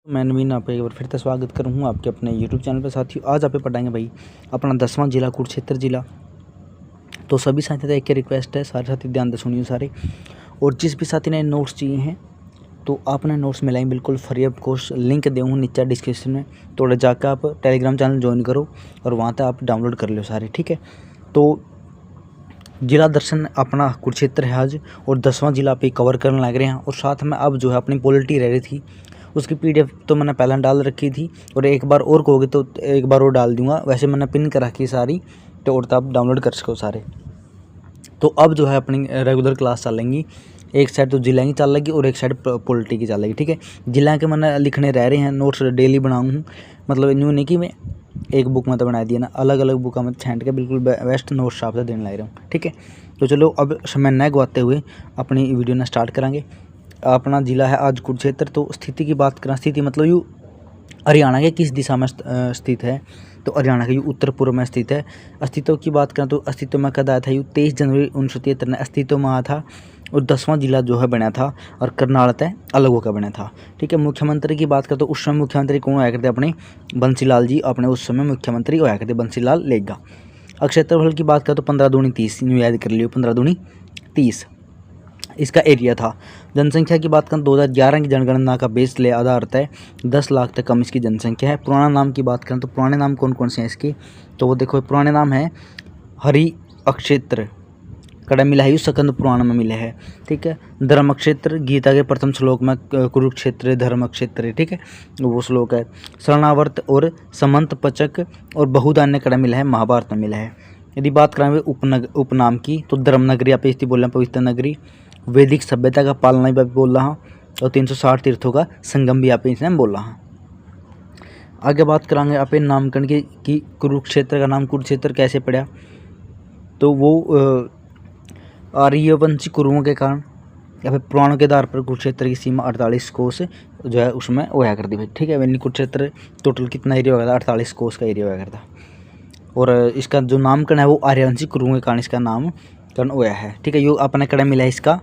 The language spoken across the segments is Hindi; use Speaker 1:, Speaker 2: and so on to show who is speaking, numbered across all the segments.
Speaker 1: मैं नवीन आप एक बार फिर से स्वागत करूँ आपके अपने यूट्यूब चैनल पर। साथियों आज आप पे पढ़ाएंगे भाई अपना 10वां जिला कुरुक्षेत्र जिला। तो सभी साथी का एक रिक्वेस्ट है, सारे साथी ध्यान से सुनिए सारे। और जिस भी साथी ने नोट्स चाहिए हैं तो आपने नोट्स मिलाएंगे बिल्कुल फ्री ऑफ कॉस्ट। लिंक दे हूँ नीचे डिस्क्रिप्शन में, तो जाकर आप टेलीग्राम चैनल ज्वाइन करो और वहाँ तक आप डाउनलोड कर लो सारे, ठीक है। तो जिला दर्शन अपना कुरुक्षेत्र है आज और 10वां जिला पे कवर करने लग रहे हैं। और साथ में अब जो है अपनी पॉलिटी रह रही थी उसकी पीडीएफ तो मैंने पहले डाल रखी थी और एक बार और कहोगे तो एक बार और डाल दूंगा। वैसे मैंने पिन कर रखी सारी, तो और आप डाउनलोड कर सको सारे। तो अब जो है अपनी रेगुलर क्लास चलेंगी, एक साइड तो जिला की चल लगी और एक साइड पॉलिटी की चल लगी, ठीक है। जिला के मैंने लिखने रह रहे हैं, नोट्स डेली बनाऊँ, मतलब न्यू नहीं कि मैं एक बुक में तो बना दिया ना, अलग अलग बुक में छाँट के बिल्कुल बेस्ट नोट्स आपसे देने लग रहा हूँ, ठीक है। तो चलो अब समय न गवाते हुए अपनी वीडियो ने स्टार्ट करेंगे। अपना जिला है आज कुरुक्षेत्र। तो स्थिति की बात करें, स्थिति मतलब यूँ हरियाणा के किस दिशा में स्थित है, तो हरियाणा के यूँ उत्तर पूर्व में स्थित है। अस्तित्व की बात करें तो अस्तित्व में कद आया था यूँ 23 जनवरी 1973 में अस्तित्व में आया था और 10वां जिला जो है बना था और करनाल तय अलग होकर बना था, ठीक है। मुख्यमंत्री की बात करें तो उस समय मुख्यमंत्री कौन होया करते, अपने बंसी लाल जी अपने उस समय मुख्यमंत्री होया करते, बंसी लाल लेगा। क्षेत्रफल की बात करें तो 15 दूनी 30, याद कर लियो 15 दूनी 30 इसका एरिया था। जनसंख्या की बात करें 2011 की जनगणना का बेस ले आधार है 10 लाख तक कम इसकी जनसंख्या है। पुराना नाम की बात करें तो पुराने नाम कौन कौन से हैं इसके, तो वो देखो पुराने नाम है हरि अक्षेत्र, कड़ा मिला है सकंद पुराण में मिले है, ठीक है। धर्म क्षेत्र गीता के प्रथम श्लोक में कुरुक्षेत्र धर्म क्षेत्र, ठीक है, वो श्लोक है। शरणावर्त और समंत पचक और बहुधान्य कड़ा मिला है महाभारत में मिला है। यदि बात करें उपनाम की तो धर्म नगरी आप इस बोल रहे हैं, पवित्र नगरी, वैदिक सभ्यता का पालना भी बोल रहा और 360 तीर्थों का संगम भी आप इसमें बोल रहा। आगे बात करांगे आप नामकरण की कि कुरुक्षेत्र का नाम कुरुक्षेत्र कैसे पड़ा, तो वो आर्यवंशी कुरुओं के कारण या फिर पुराणों के आधार पर कुरुक्षेत्र की सीमा 48 कोस जो है उसमें होया करती भाई, ठीक है। वैसे कुरुक्षेत्र टोटल कितना एरिया होगा था, 48 कोस का एरिया होया करता। और इसका जो नामकरण है वो आर्यवंशी कुरुओं के कारण इसका नामकरण होया है, ठीक है। यो अपने कड़ा मिला है इसका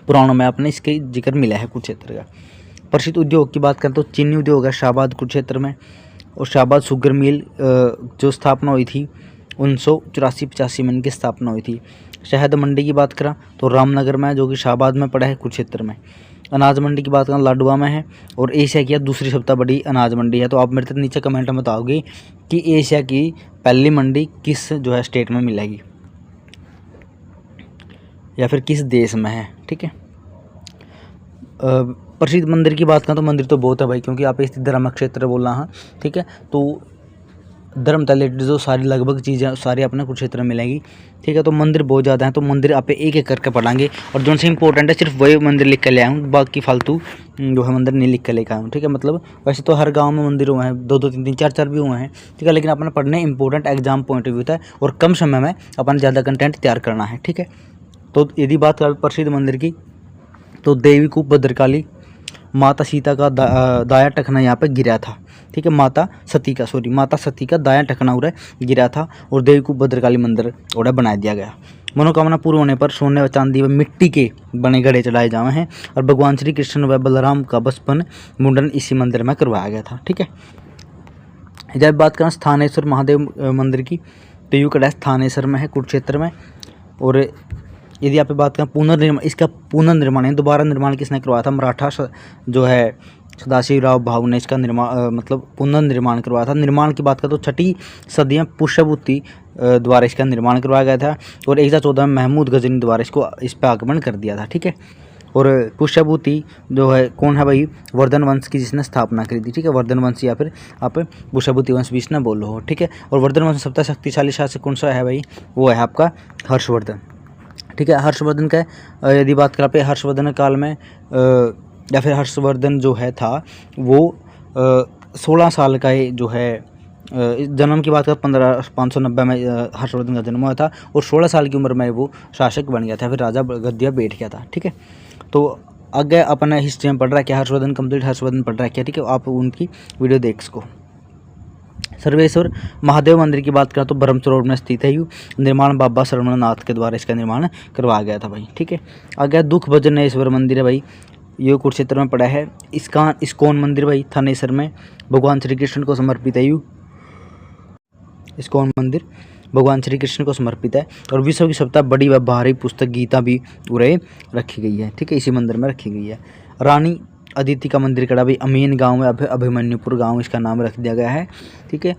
Speaker 1: पुराणों में अपने इसके जिक्र मिला है कुरुक्षेत्र का। प्रसिद्ध उद्योग की बात करें तो चीनी उद्योग है शाहबाद कुरुक्षेत्र में, और शाहबाद शुगर मिल जो स्थापना हुई थी 1984-85 में इनकी स्थापना हुई थी। शहद मंडी की बात करें तो रामनगर में जो कि शाहबाद में पड़ा है कुरुक्षेत्र में। अनाज मंडी की बात करें लाडवा में है और एशिया की दूसरी सबसे बड़ी अनाज मंडी है। तो आप मेरे तक नीचे कमेंट में बताओगे कि एशिया की पहली मंडी किस जो है स्टेट में मिलेगी या फिर किस देश में है, ठीक है। प्रसिद्ध मंदिर की बात करें तो मंदिर तो बहुत है भाई, क्योंकि आप इस धर्म क्षेत्र बोल रहा है, ठीक है। तो धर्म रिलेटेड जो सारी लगभग चीज़ें सारी अपने कुरुक्षेत्र में मिलेगी, ठीक है। तो मंदिर बहुत ज़्यादा हैं, तो मंदिर आप एक एक करके पढ़ाएंगे और जो से इंपॉर्टेंट है सिर्फ वही मंदिर लिख कर ले आऊँ, बाकी फालतू जो है मंदिर नहीं लिख कर लेकर आऊँ, ठीक है। मतलब वैसे तो हर गांव में मंदिर हुए हैं, 2-2 3-3 4-4 भी हुए हैं, ठीक है, लेकिन अपने पढ़ने important exam point of view था और कम समय में अपन ज़्यादा कंटेंट तैयार करना है, ठीक है। तो यदि बात करें प्रसिद्ध मंदिर की तो देवी कूप भद्रकाली, माता सीता का दाया टखना यहाँ पे गिरा था, ठीक है। माता सती का दाया टखना उड़े गिरा था और देवी कूप भद्रकाली मंदिर उड़े बना दिया गया। मनोकामना पूर्ण होने पर सोने व चांदी व मिट्टी के बने घड़े चढ़ाए जाए हैं और भगवान श्री कृष्ण व बलराम का बचपन मुंडन इसी मंदिर में करवाया गया था, ठीक है। जब बात करें स्थानेश्वर महादेव मंदिर की तो यूँ कड़ा स्थानेश्वर में है कुरुक्षेत्र में। और यदि आप बात करें पुनर्निर्माण, इसका पुनर्निर्माण है, दोबारा निर्माण किसने करवाया था, मराठा जो है सदाशिवराव भाऊ ने इसका निर्माण मतलब पुनर्निर्माण करवाया था। निर्माण की बात करें तो 6ठी सदी में पुष्यभूति द्वारा इसका निर्माण करवाया गया था और 1014 में महमूद गजनी द्वारा इसको इस पर आगमन कर दिया था, ठीक है। और पुष्यभूति जो है कौन है भाई, वर्धन वंश की जिसने स्थापना करी थी, ठीक है। वर्धन वंश या फिर आप पुष्यभूति वंश भी इसने बोलो हो, ठीक है। और वर्धन वंश सबसे शक्तिशाली शासक कौन सा है भाई, वो है आपका हर्षवर्धन, ठीक है। हर्षवर्धन का यदि बात करें हर्षवर्धन काल में या फिर हर्षवर्धन जो है था वो 16 साल का जो है जन्म की बात करें 590 में हर्षवर्धन का जन्म हुआ था और 16 साल की उम्र में वो शासक बन गया था, फिर राजा गद्दिया बैठ गया था, ठीक है। तो आगे अपना हिस्ट्री में पढ़ रहा है क्या, हर्षवर्धन कंप्लीट हर्षवर्धन पढ़ रहा है क्या, ठीक है। आप उनकी वीडियो देख सको। सर्वेश्वर महादेव मंदिर की बात करें तो ब्रह्मसरोवर में स्थित है। यू निर्माण बाबा श्रवणनाथ के द्वारा इसका निर्माण करवाया गया था भाई, ठीक है। आगे दुख भजनेश्वर मंदिर है भाई, ये कुरुक्षेत्र में पड़ा है। इसका इस्कॉन मंदिर भाई थानेसर में भगवान श्री कृष्ण को समर्पित है। इस्कॉन मंदिर भगवान श्री कृष्ण को समर्पित है। और विश्व की सबसे बड़ी व भारी पुस्तक गीता भी उरे रखी गई है, ठीक है, इसी मंदिर में रखी गई है। रानी अदिति का मंदिर कड़ा भाई अमीन गांव में, अभिमन्युपुर गांव इसका नाम रख दिया गया है, ठीक है।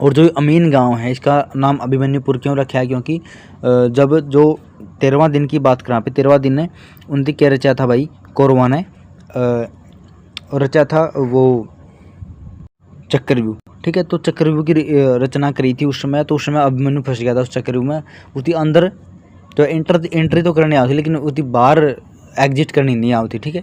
Speaker 1: और जो अमीन गांव है इसका नाम अभिमन्युपुर क्यों रखा है, क्योंकि जब जो 13वां दिन की बात करा पे 13वां दिन ने उनकी क्या रचा था भाई, कौरवा ने रचा था वो चक्रव्यूह, ठीक है। तो चक्रव्यूह की रचना करी थी उस समय, तो उस समय अभिमन्यु फंस गया था उस चक्रव्यूह में। उसकी अंदर तो एंट्री तो करने आई थी, लेकिन उसकी बाहर एग्जिट करनी नहीं आई थी, ठीक है।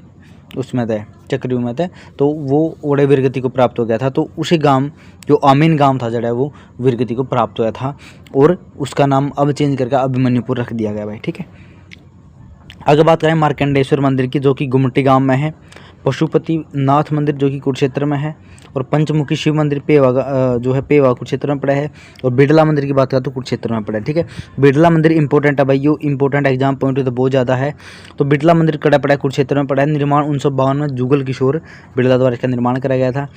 Speaker 1: उसमें थे चक्रव्यूह में थे, तो वो ओड़े वीरगति को प्राप्त हो गया था। तो उसी गांव जो अमीन गांव था जड़ा वो वीरगति को प्राप्त हुआ था, और उसका नाम अब चेंज करके अभिमन्युपुर रख दिया गया भाई, ठीक है। आगे बात करें मार्कंडेश्वर मंदिर की, जो कि गुमटी गांव में है। पशुपति नाथ मंदिर जो कि कुरुक्षेत्र में है। और पंचमुखी शिव मंदिर पेवा जो है पेवा कुरुक्षेत्र में पड़ा है। और बिड़ला मंदिर की बात करें तो कुरुक्षेत्र में पड़ा है, ठीक है। बिड़ला मंदिर इंपॉर्टेंट है भाई, यो इंपॉर्टेंट एग्जाम पॉइंट तो बहुत ज़्यादा है। तो बिड़ला मंदिर कड़ा पड़ा है कुरुक्षेत्र में पड़ा है। निर्माण 1952 में जुगल किशोर बिड़ला द्वारा इसका निर्माण कराया गया था।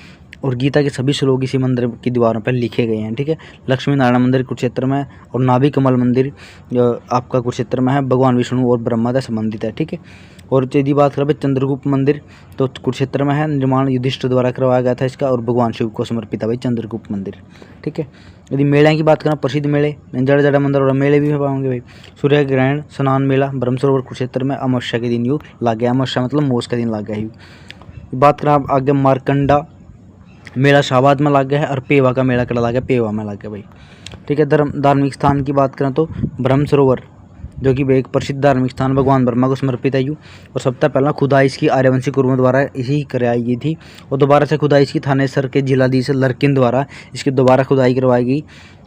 Speaker 1: और गीता के सभी श्लोक इसी मंदिर की दीवारों पर लिखे गए हैं, ठीक है। लक्ष्मी नारायण मंदिर कुरुक्षेत्र में, और नाभि कमल मंदिर आपका कुरुक्षेत्र में है। भगवान विष्णु और ब्रह्मा से संबंधित है, ठीक है। और यदि बात करें चंद्रगुप्त मंदिर तो कुरुक्षेत्र में है। निर्माण युधिष्ठिर द्वारा करवाया गया था इसका, और भगवान शिव को समर्पित है भाई चंद्रगुप्त मंदिर, ठीक है। यदि मेले की बात करें, प्रसिद्ध मेले जड़ा जड़ा मंदिर और मेले भी पाओगे भाई। सूर्य ग्रहण स्नान मेला ब्रह्म सरोवर कुरुक्षेत्र में अमावस्या के दिन यूँ लग गया। अमावस्या मतलब मोस का दिन लग गया यूँ। बात करें आगे मारकंडा मेला शाहबाद में लग गया है। और पेवा का मेला कड़ा लग गया, पेवा में लग गया भाई, ठीक है। धार्मिक स्थान की बात करें तो ब्रह्म सरोवर जो कि एक प्रसिद्ध धार्मिक स्थान भगवान ब्रह्मा को समर्पित है यूँ। और सबसे पहला खुदाई इसकी आर्यवंशी कुरुओं द्वारा इसी कराई गई थी। और दोबारा से खुदाई इसकी थानेसर के जिलाधीश लरकिन द्वारा इसकी दोबारा खुदाई करवाई गई।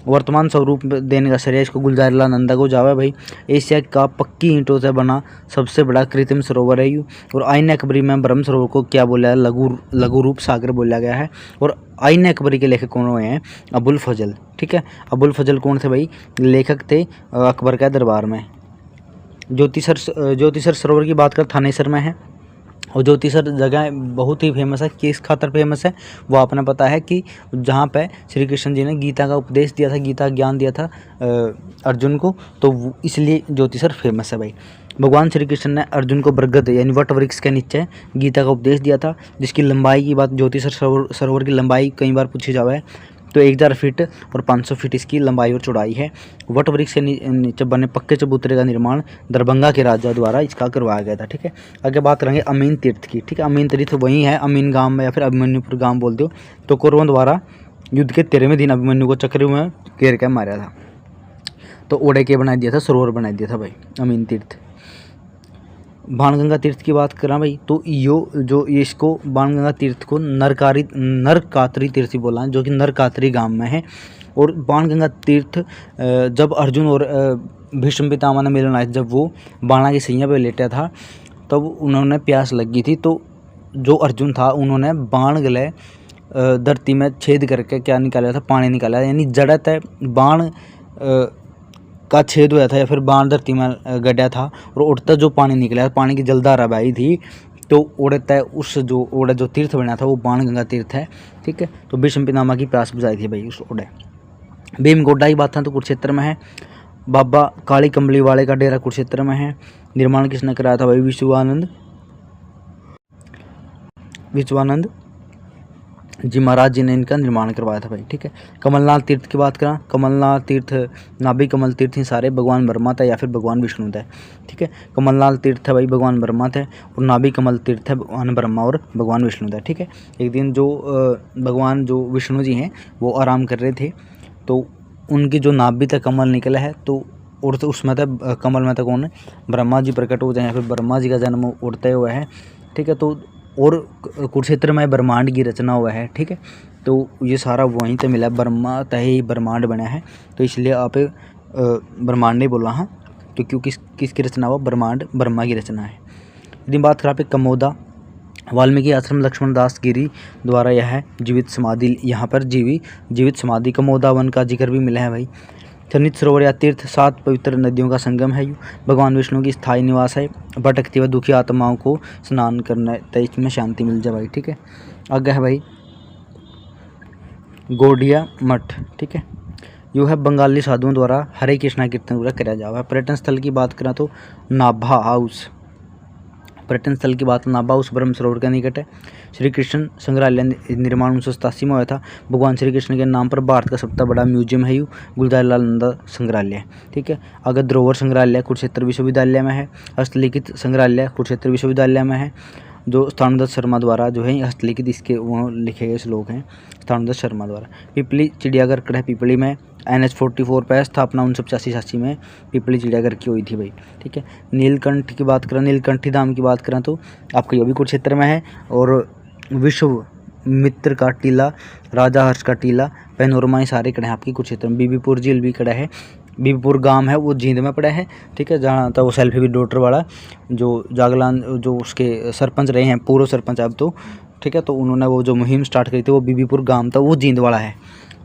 Speaker 1: वर्तमान स्वरूप देने का श्रेय इसको गुलजारीलाल नंदा को जावा भाई। एशिया का पक्की ईंटों से बना सबसे बड़ा कृत्रिम सरोवर है यूँ। और आईन अकबरी में ब्रह्म सरोवर को क्या बोला है, लघु रूप सागर बोला गया है। और आईन अकबरी के लेखक कौन हुए हैं, अबुल फजल, ठीक है। अबुल फजल कौन थे भाई, लेखक थे अकबर के दरबार में। ज्योतिसर सरोवर की बात कर थानेसर में है। और ज्योतिसर जगह बहुत ही फेमस है, किस खातर फेमस है वो आपने पता है कि जहाँ पे श्री कृष्ण जी ने गीता का उपदेश दिया था, गीता ज्ञान दिया था अर्जुन को, तो इसलिए ज्योतिसर फेमस है भाई। भगवान श्री कृष्ण ने अर्जुन को बरगद यानी वट वृक्ष के नीचे गीता का उपदेश दिया था, जिसकी लंबाई की बात ज्योतिसर सरोवर की लंबाई कई बार पूछी जावा है, तो 1000 फीट और 500 फीट इसकी लंबाई और चौड़ाई है। वट वृक्ष के नीचे बने पक्के चबूतरे का निर्माण दरभंगा के राजा द्वारा इसका करवाया गया था, ठीक है। आगे बात करेंगे अमीन तीर्थ की, ठीक है। अमीन तीर्थ वही है अमीन गांव में, या फिर अभिमन्युपुर गांव बोल दो। तो कौरवों द्वारा युद्ध के 13वें दिन अभिमन्यु को चक्रव्यूह में घेर के मारा था, तो ओढ़े के बना दिया था, सरोवर बना दिया था भाई अमीन तीर्थ। बाणगंगा तीर्थ की बात करें भाई, तो इसको बाणगंगा तीर्थ को नरकात्री तीर्थ ही बोला है, जो कि नरकात्री गांव में है। और बाणगंगा तीर्थ जब अर्जुन और भीष्म पितामह ने मिलन आए, जब वो बाणा की सैया पे लेटा था, तब उन्होंने प्यास लगी थी। तो जो अर्जुन था उन्होंने बाण गले धरती में छेद करके क्या निकाला था, पानी निकाला, यानी जड़त है बाण का छेद हुआ था, या फिर बाण धरती में गड्ढा था, और उड़ता जो पानी निकला, पानी की जलधारा बही थी, तो उड़ता उस जो तीर्थ बना था वो बाणगंगा तीर्थ है, ठीक है। तो भीष्म पितामह की प्यास बुझाई थी भाई उस ओढ़े। भीमगोड्डा की बात है तो कुरुक्षेत्र में है। बाबा काली कमली वाले का डेरा कुरुक्षेत्र में है। निर्माण किसने कराया था भाई, विश्वानंद जी महाराज जी ने इनका निर्माण करवाया था भाई, ठीक है। कमलनाथ तीर्थ की बात करें, कमलनाथ तीर्थ नाभि कमल तीर्थ ही सारे भगवान ब्रह्मा थे या फिर भगवान विष्णु थे, ठीक है। कमलनाथ तीर्थ है भाई भगवान ब्रह्मा थे, और नाभि कमल तीर्थ है भगवान ब्रह्मा और भगवान विष्णु थे, ठीक है। एक दिन भगवान जो विष्णु जी हैं वो आराम कर रहे थे, तो उनकी जो नाभि तक कमल निकला है, तो उड़ते उसमें तक कमल में तक कौन ब्रह्मा जी प्रकट हो जाए, या फिर ब्रह्मा जी का जन्म उड़ते हुए है, ठीक है। तो और कुरुक्षेत्र में ब्रह्मांड की रचना हुआ है, ठीक है। तो ये सारा वहीं से मिला, ब्रह्मा तय ही ब्रह्मांड बना है, तो इसलिए आप ब्रह्मांड नहीं बोल रहा हाँ, तो क्योंकि किसकी रचना हुआ, ब्रह्मांड ब्रह्मा की रचना है। यदि बात करें कमोदा वाल्मीकि आश्रम लक्ष्मण दास गिरी द्वारा यह जीवित समाधि, यहाँ पर जीवित समाधि कमोदा वन का जिक्र भी मिला है भाई। चनित सरोवर या तीर्थ 7 पवित्र नदियों का संगम है। भगवान विष्णु की स्थायी निवास है। भटकती व दुखी आत्माओं को स्नान करना तो इसमें शांति मिल जाए भाई, ठीक है। आगे है भाई गौड़िया मठ, ठीक है। यो है बंगाली साधुओं द्वारा हरे कृष्णा कीर्तन पूरा कराया जावा। पर्यटन स्थल की बात करें तो नाभा हाउस, पर्यटन स्थल की बात नाभा हाउस ब्रह्म सरोवर के निकट है। श्री कृष्ण संग्रहालय निर्माण 1987 में हुआ था। भगवान श्री कृष्ण के नाम पर भारत का सबसे बड़ा म्यूजियम है। गुलजारीलाल नंदा संग्रहालय, ठीक है। अगर धरोहर संग्रहालय कुरुक्षेत्र विश्वविद्यालय में है। हस्तलिखित संग्रहालय कुरुक्षेत्र विश्वविद्यालय में है, जो स्थानदत्त शर्मा द्वारा जो है हस्तलिखित इसके वो लिखे गए श्लोक हैं स्थानदत्त शर्मा द्वारा। पिपली चिड़ियाघर कड़ा पिपली में NH44 पर स्थापना 1985-86 में पिपली चिड़ियाघर की हुई थी भाई, ठीक है। नीलकंठ की बात करें, नीलकंठी धाम की बात करें तो आपका ये भी कुरुक्षेत्र में है। और विश्वामित्र का टीला, राजा हर्ष का टीला, पैनोरमा, ये सारे कड़े हैं आपकी कुरुक्षेत्र में। बीबीपुर झील भी कड़ा है। बीबीपुर गांव है वो जींद में पड़ा है, ठीक है। जहाँ था वो सेल्फी विद डॉटर वाला जो जागलान जो उसके सरपंच रहे हैं, पूर्व सरपंच अब तो, ठीक है। तो उन्होंने वो जो मुहिम स्टार्ट करी थी वो बीबीपुर गांव था, वो जींद वाला है।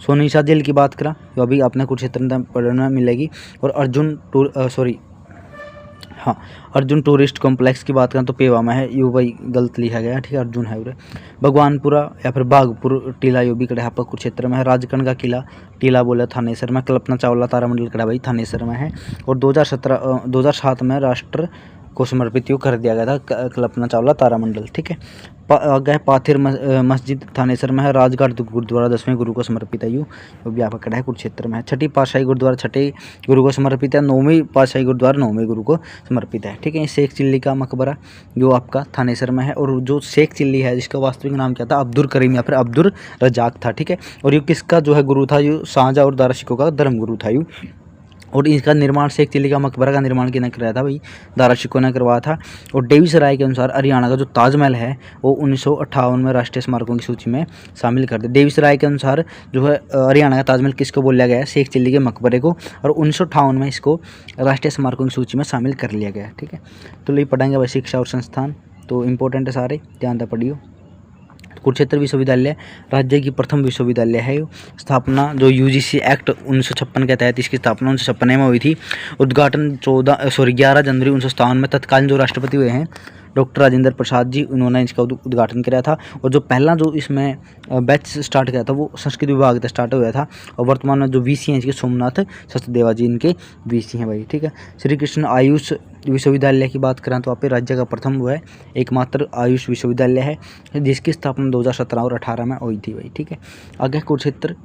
Speaker 1: सोनीसा झील की बात करा तो अभी अपने कुरुक्षेत्र में पढ़ना मिलेगी। और अर्जुन टूरिस्ट कॉम्प्लेक्स की बात करें तो पेवा में है। यू भाई गलत लिखा गया, ठीक है, अर्जुन है उरे। भगवानपुरा या फिर बागपुर टीला यो भी कड़ा है आपका कुरुक्षेत्र में है। राजकण का किला टीला बोला थानेसर में। कल्पना चावला तारामंडल कड़ा भाई थानेसर में है। और 2007 में राष्ट्र को समर्पित यूँ कर दिया गया था कल्पना चावला तारामंडल, ठीक है। आगे पाथिर मस्जिद थानेसर में है। राजघाट गुरुद्वारा 10वें गुरु को समर्पित है। यूँ वो भी आपका कड़ा है कुरुक्षेत्र में है। छठी पातशाही गुरुद्वारा छठे गुरु को समर्पित है। 9वीं पातशाही गुरुद्वारा 9वें गुरु को समर्पित है, ठीक है। शेख चिल्ली का मकबरा जो आपका थानेसर में है। और जो शेख चिल्ली है जिसका वास्तविक नाम क्या था, अब्दुल करीम या फिर अब्दुल रजाक था, ठीक है। और ये किसका जो है गुरु था, ये शाहजहाँ और दारा शिकोह का धर्म गुरु था यूँ। और इसका निर्माण शेख चिल्ली का मकबरा का निर्माण किसने कराया था भाई, दारा शिकोह ने करवाया था। और डेविस राय के अनुसार हरियाणा का जो ताजमहल है वो 1958 में राष्ट्रीय स्मारकों की सूची में शामिल कर दिया। डेविस राय के अनुसार जो है हरियाणा का ताजमहल किसको बोला गया है, शेख चिल्ली के मकबरे को। और 1958 में इसको राष्ट्रीय स्मारकों की सूची में शामिल कर लिया गया, ठीक है। तो ये पढ़ेंगे भाई शिक्षा और संस्थान, तो इम्पोर्टेंट है सारे, ध्यान से पढ़ियो। कुरुक्षेत्र विश्वविद्यालय राज्य की प्रथम विश्वविद्यालय है। स्थापना जो UGC एक्ट 1956 के तहत इसकी स्थापना 1956 में हुई थी। उद्घाटन 11 जनवरी 1957 में तत्कालीन जो राष्ट्रपति हुए हैं डॉक्टर राजेंद्र प्रसाद जी, उन्होंने इसका उद्घाटन किया था। और जो पहला जो इसमें बैच स्टार्ट किया था वो संस्कृत विभाग से स्टार्ट हुआ था। और वर्तमान में जो VC हैं इसके सोमनाथ सचदेवा जी इनके VC हैं भाई, ठीक है। श्री कृष्ण आयुष विश्वविद्यालय की बात करें तो आप राज्य का प्रथम वो है एकमात्र आयुष विश्वविद्यालय है, जिसकी स्थापना 2017 और 18 में हुई थी भाई, ठीक है। आगे कुरुक्षेत्र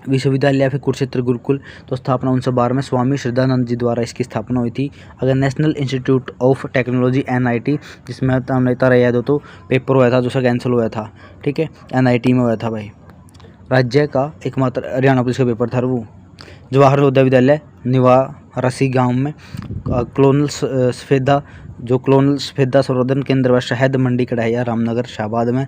Speaker 1: विश्वविद्यालय फिर कुरुक्षेत्र गुरुकुल, तो स्थापना 1912 में स्वामी श्रद्धानंद जी द्वारा इसकी स्थापना हुई थी। अगर national institute of technology NIT, जिसमें हमने तारा याद हो तो पेपर हुआ था जो कैंसिल हुआ था, ठीक है, NIT में हुआ था भाई। राज्य का एकमात्र हरियाणा पुलिस का पेपर था वो। जवाहर नवोदय विद्यालय निवारसी गांव में। क्लोनल सफेदा संवर्धन केंद्र व शहद मंडी कड़ाहिया रामनगर शाहबाद में।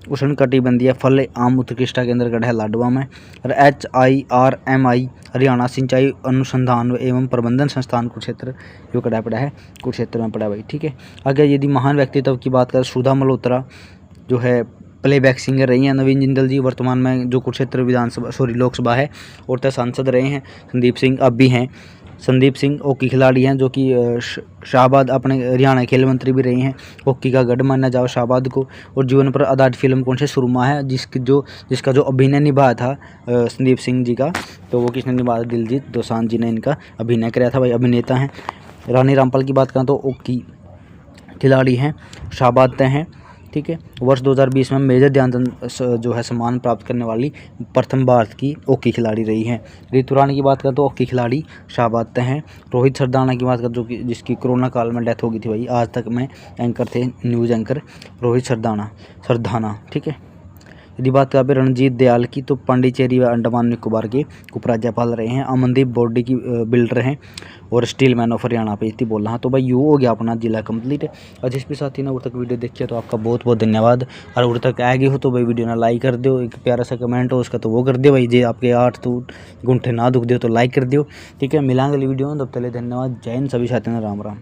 Speaker 1: उष्ण कटिबंधीय फल आम उत्कृष्टता केंद्र कड़ा है लाडवा में। और HIRMI हरियाणा सिंचाई अनुसंधान एवं प्रबंधन संस्थान कुरुक्षेत्र जो कड़ा पड़ा है कुरुक्षेत्र में पड़ा भाई, ठीक है। आगे यदि महान व्यक्तित्व की बात करें, सुधा मल्होत्रा जो है प्लेबैक सिंगर रही हैं। नवीन जिंदल जी वर्तमान में जो कुरुक्षेत्र लोकसभा है और तय सांसद रहे हैं। संदीप सिंह अब भी हैं। संदीप सिंह हॉकी खिलाड़ी हैं जो कि शाहबाद अपने हरियाणा खेल मंत्री भी रहे हैं। हॉकी का गढ़ माना जाओ शाहबाद को। और जीवन पर आधारित फिल्म कौन से सुरमा है जिसका जो अभिनय निभाया था संदीप सिंह जी का, तो वो किसने निभाया, दिलजीत दोसांझ जी ने इनका अभिनय कराया था भाई, अभिनेता हैं। रानी रामपाल की बात करें तो हॉकी खिलाड़ी हैं, शाहबाद तय हैं, ठीक है। वर्ष 2020 में मेजर ध्यानचंद जो है सम्मान प्राप्त करने वाली प्रथम भारत की हॉकी खिलाड़ी रही हैं। ऋतु रानी की बात करें तो हॉकी खिलाड़ी शाहबाद तय हैं। रोहित सरदाना की बात करें जो कि जिसकी कोरोना काल में डेथ हो गई थी भाई, आज तक में एंकर थे, न्यूज़ एंकर रोहित सरदाना, ठीक है। यदि बात करें रणजीत दयाल की तो पांडिचेरी व अंडमान निकोबार के उपराज्यपाल रहे हैं। अमनदीप बॉडी की बिल्डर हैं और स्टील मैन ऑफ हरियाणा पे इतनी बोल रहा। तो भाई यू हो गया अपना जिला कंप्लीट। और जिस भी साथी ने उड़ तक वीडियो देखी है तो आपका बहुत बहुत धन्यवाद। और उड़ तक आ गए हो तो भाई वीडियो ना लाइक कर दो, एक प्यारा सा कमेंट हो उसका तो वो कर दियो भाई। जे आपके 8 तो घंटे ना दुख दियो तो लाइक कर दियो, ठीक है। मिलांगे अगली वीडियो में, तब तक धन्यवाद। जय हिंद सभी साथियों ने, राम राम।